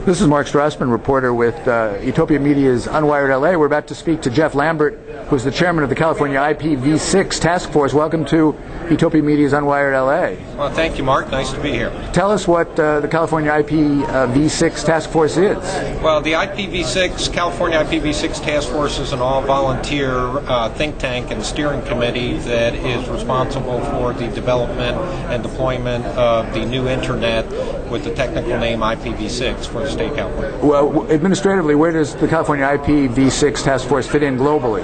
This is Marc Strassman, reporter with Etopia Media's Unwired LA. We're about to speak to Geof Lambert, who's the chairman of the California IPv6 task force. Welcome to Etopia Media's Unwired LA. Well, thank you, Mark. Nice to be here. Tell us what the California IPv6 task force is. Well, the California IPv6 task force is an all-volunteer think tank and steering committee that is responsible for the development and deployment of the new internet with the technical name IPv6 for the state of California. Well, administratively, where does the California IPv6 task force fit in globally?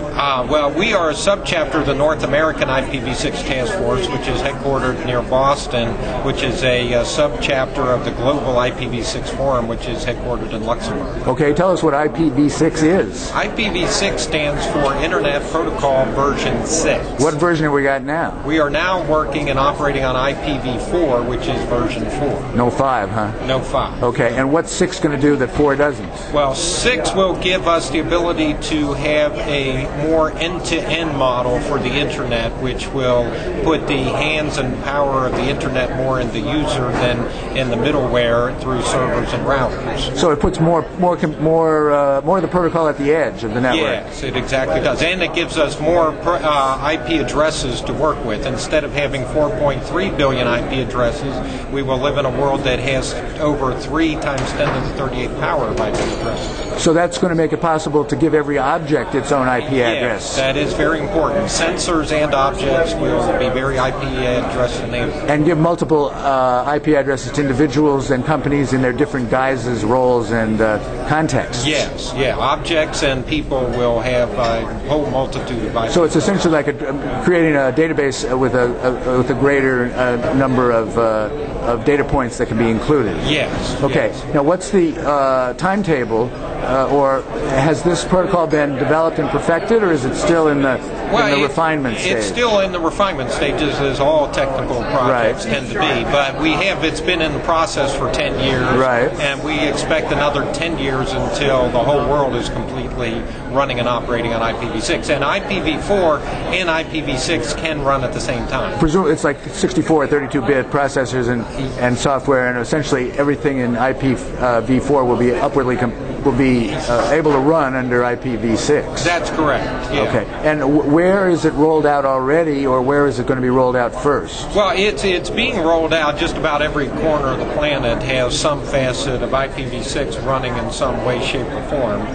Well, we are a subchapter of the North American IPv6 task force, which is headquartered near Boston, which is a subchapter of the Global IPv6 Forum, which is headquartered in Luxembourg. Okay, tell us what IPv6 is. IPv6 stands for Internet Protocol version 6. What version have we got now? We are now working and operating on IPv4, which is version 4. No 5, huh? No 5. Okay, and what's 6 going to do that 4 doesn't? Well, 6 will give us the ability to have a more end-to-end model for the Internet, which will put the hands and power of the Internet more in the user than in the middleware through servers and routers. So it puts more of the protocol at the edge of the network. Yes, it exactly does, and it gives us more IP addresses to work with. Instead of having 4.3 billion IP addresses, we will live in a world that has over 3 times 10 to the 38th power of IP addresses. So that's going to make it possible to give every object its own IP address. Yes, that is very important. Sensors and objects will be very IP address enabled. And give multiple IP addresses to individuals and companies in their different guises, roles, and contexts. Yes, yeah. Objects and people will have a whole multitude of IP. So it's essentially like creating a database with a greater number of data points that can be included. Yes. Okay. Yes. Now, what's the timetable, or has this protocol been developed and perfected, or is it still in the refinement stage? It's still in the refinement stages, as all technical projects tend to be. But it's been in the process for 10 years, and we expect another 10 years until the whole world is completely running and operating on IPv6. And IPv4 and IPv6 can run at the same time. Presumably, it's like 64 or 32-bit processors and software, and essentially everything in IPv4 will be able to run under IPv6. That's correct. Yeah. Okay. And where is it rolled out already, or where is it going to be rolled out first? Well, it's being rolled out. Just about every corner of the planet has some facet of IPv6 running in some way, shape, or form.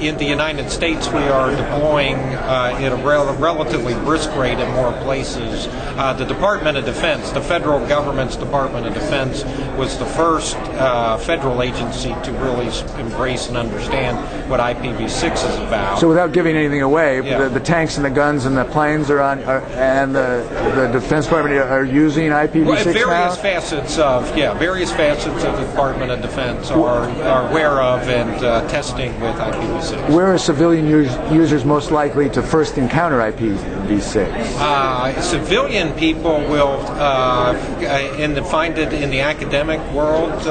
In the United States, we are deploying at a relatively brisk rate in more places. The Department of Defense, the federal government's Department of Defense, was the first federal agency to really embrace and understand what IPv6 is about. So without giving anything away, the tanks and the guns and the planes and the Defense Department are using IPv6 various now? Various facets of the Department of Defense are aware of and testing with IPv6. Where are civilian users most likely to first encounter IPv6? Civilian people will find it in the academic world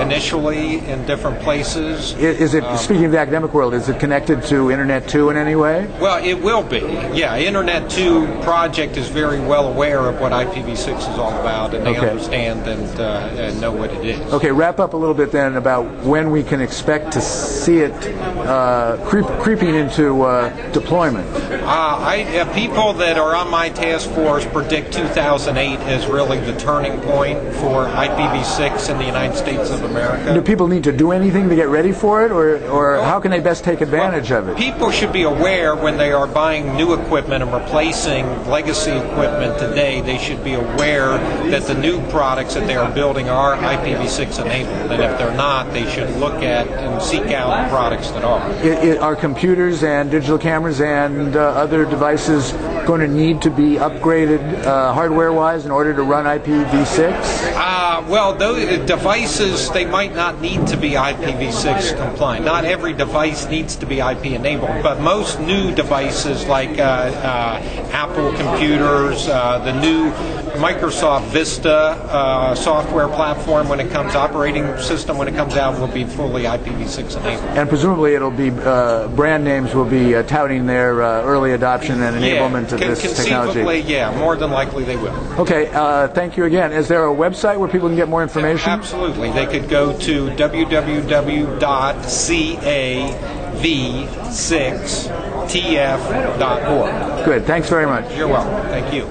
initially in different places. Is it, speaking of the academic world, is it connected to Internet 2 in any way? Well, it will be. Yeah, Internet 2 project is very well aware of what IPv6 is all about, and they understand and know what it is. Okay, wrap up a little bit then about when we can expect to see it creeping into deployment. People that are on my task force predict 2008 as really the turning point for IPv6 in the United States of America. Do people need to do anything to get ready for it, or how can they best take advantage of it? People should be aware when they are buying new equipment and replacing legacy equipment today, they should be aware that the new products that they are building are IPv6 enabled, and if they're not, they should look at and seek out products that are. Are computers and digital cameras and other devices going to need to be upgraded hardware-wise in order to run IPv6? Well, those devices, they might not need to be IPv6 compliant. Not every device needs to be IP enabled, but most new devices like Apple computers, the new Microsoft Vista software platform when it comes, operating system when it comes out, will be fully IPv6 enabled. And presumably it'll be, brand names will be touting their early adoption and enablement to this technology? Conceivably, yeah, more than likely they will. Okay, thank you again. Is there a website where people can get more information? Absolutely. They could go to www.cav6tf.org. Good. Thanks very much. You're welcome. Thank you.